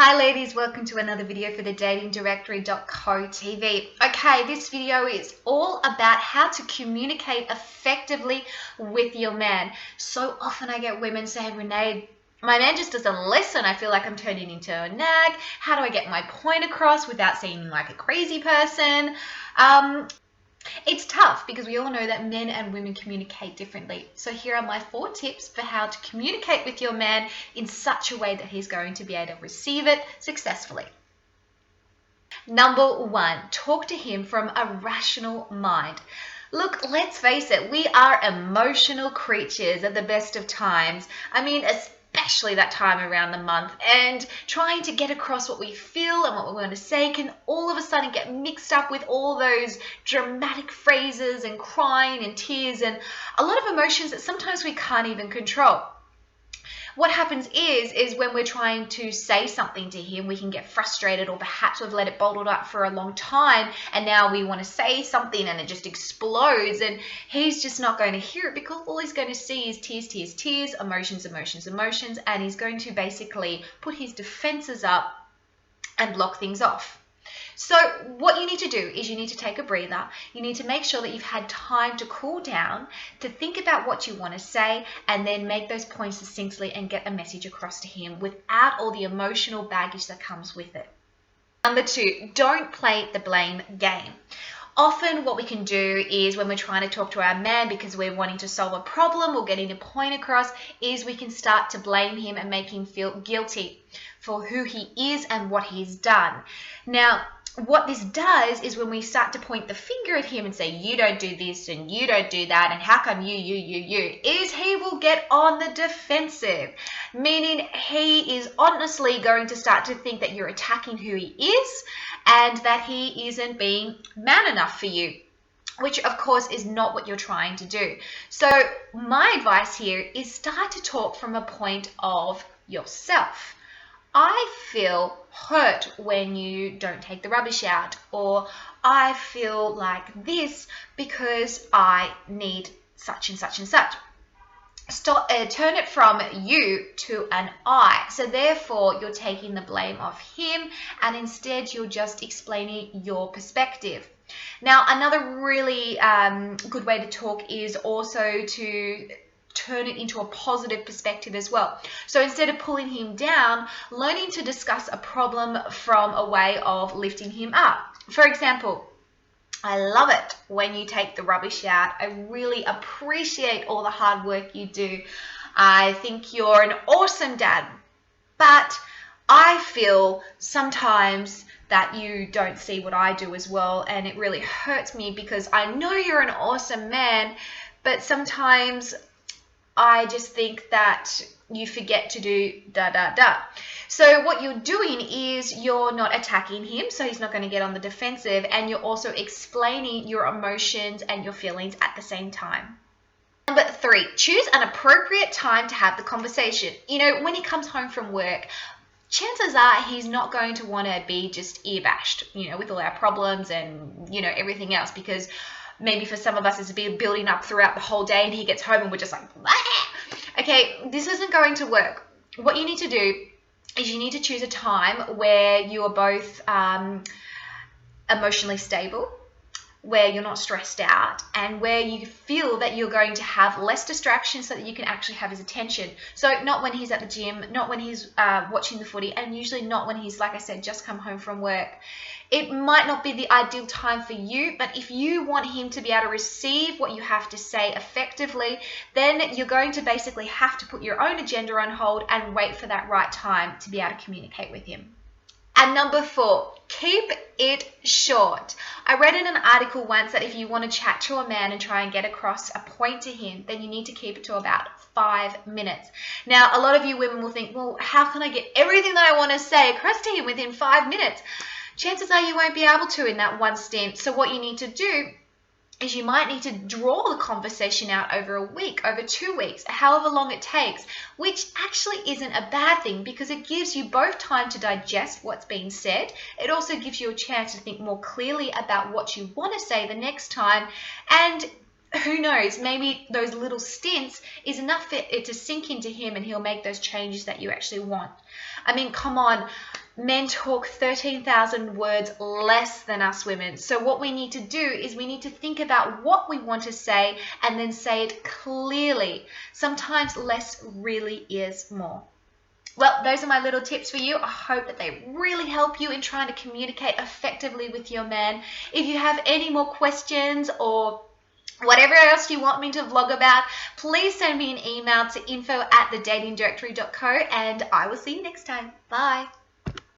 Hi ladies, welcome to another video for the datingdirectory.co TV. Okay, this video is all about how to communicate effectively with your man. So often I get women saying, Renee, my man just doesn't listen. I feel like I'm turning into a nag. How do I get my point across without seeming like a crazy person? It's tough because we all know that men and women communicate differently. So here are my 4 tips for how to communicate with your man in such a way that he's going to be able to receive it successfully. Number 1, talk to him from a rational mind. Look, let's face it, we are emotional creatures at the best of times. I mean, especially that time around the month, and trying to get across what we feel and what we want to say can all of a sudden get mixed up with all those dramatic phrases and crying and tears and a lot of emotions that sometimes we can't even control. What happens is when we're trying to say something to him, we can get frustrated, or perhaps we've let it bottled up for a long time and now we want to say something and it just explodes, and he's just not going to hear it because all he's going to see is tears, tears, tears, emotions, emotions, emotions, and he's going to basically put his defenses up and block things off. So what you need to do is you need to take a breather. You need to make sure that you've had time to cool down, to think about what you want to say, and then make those points succinctly and get a message across to him without all the emotional baggage that comes with it. Number 2, don't play the blame game. Often what we can do is when we're trying to talk to our man because we're wanting to solve a problem or getting a point across, is we can start to blame him and make him feel guilty for who he is and what he's done. Now, what this does is when we start to point the finger at him and say, you don't do this and you don't do that and how come you, is he will get on the defensive, meaning he is honestly going to start to think that you're attacking who he is and that he isn't being man enough for you, which of course is not what you're trying to do. So my advice here is start to talk from a point of yourself. I feel hurt when you don't take the rubbish out, or I feel like this because I need such and such and such. Turn it from you to an I. So therefore, you're taking the blame off him and instead you're just explaining your perspective. Now, another really good way to talk is also to turn it into a positive perspective as well. So instead of pulling him down, learning to discuss a problem from a way of lifting him up. For example, I love it when you take the rubbish out. I really appreciate all the hard work you do. I think you're an awesome dad, but I feel sometimes that you don't see what I do as well, and it really hurts me because I know you're an awesome man, but sometimes I just think that you forget to do da da da. So what you're doing is you're not attacking him, so he's not going to get on the defensive, and you're also explaining your emotions and your feelings at the same time. Number 3, choose an appropriate time to have the conversation. You know, when he comes home from work, chances are he's not going to want to be just ear bashed, you know, with all our problems and, you know, everything else, because maybe for some of us it's been building up throughout the whole day and he gets home and we're just like, ah! Okay, this isn't going to work. What you need to do is you need to choose a time where you are both emotionally stable, where you're not stressed out, and where you feel that you're going to have less distractions so that you can actually have his attention. So not when he's at the gym, not when he's watching the footy, and usually not when he's, like I said, just come home from work. It might not be the ideal time for you, but if you want him to be able to receive what you have to say effectively, then you're going to basically have to put your own agenda on hold and wait for that right time to be able to communicate with him. And number 4, keep it short. I read in an article once that if you want to chat to a man and try and get across a point to him, then you need to keep it to about 5 minutes. Now, a lot of you women will think, well, how can I get everything that I want to say across to him within 5 minutes? Chances are you won't be able to in that one stint. So what you need to do is you might need to draw the conversation out over a week, over 2 weeks, however long it takes, which actually isn't a bad thing because it gives you both time to digest what's being said. It also gives you a chance to think more clearly about what you want to say the next time, and who knows, maybe those little stints is enough for it to sink into him and he'll make those changes that you actually want. I mean, come on. Men talk 13,000 words less than us women. So what we need to do is we need to think about what we want to say and then say it clearly. Sometimes less really is more. Well, those are my little tips for you. I hope that they really help you in trying to communicate effectively with your man. If you have any more questions or whatever else you want me to vlog about, please send me an email to info@thedatingdirectory.co and I will see you next time. Bye.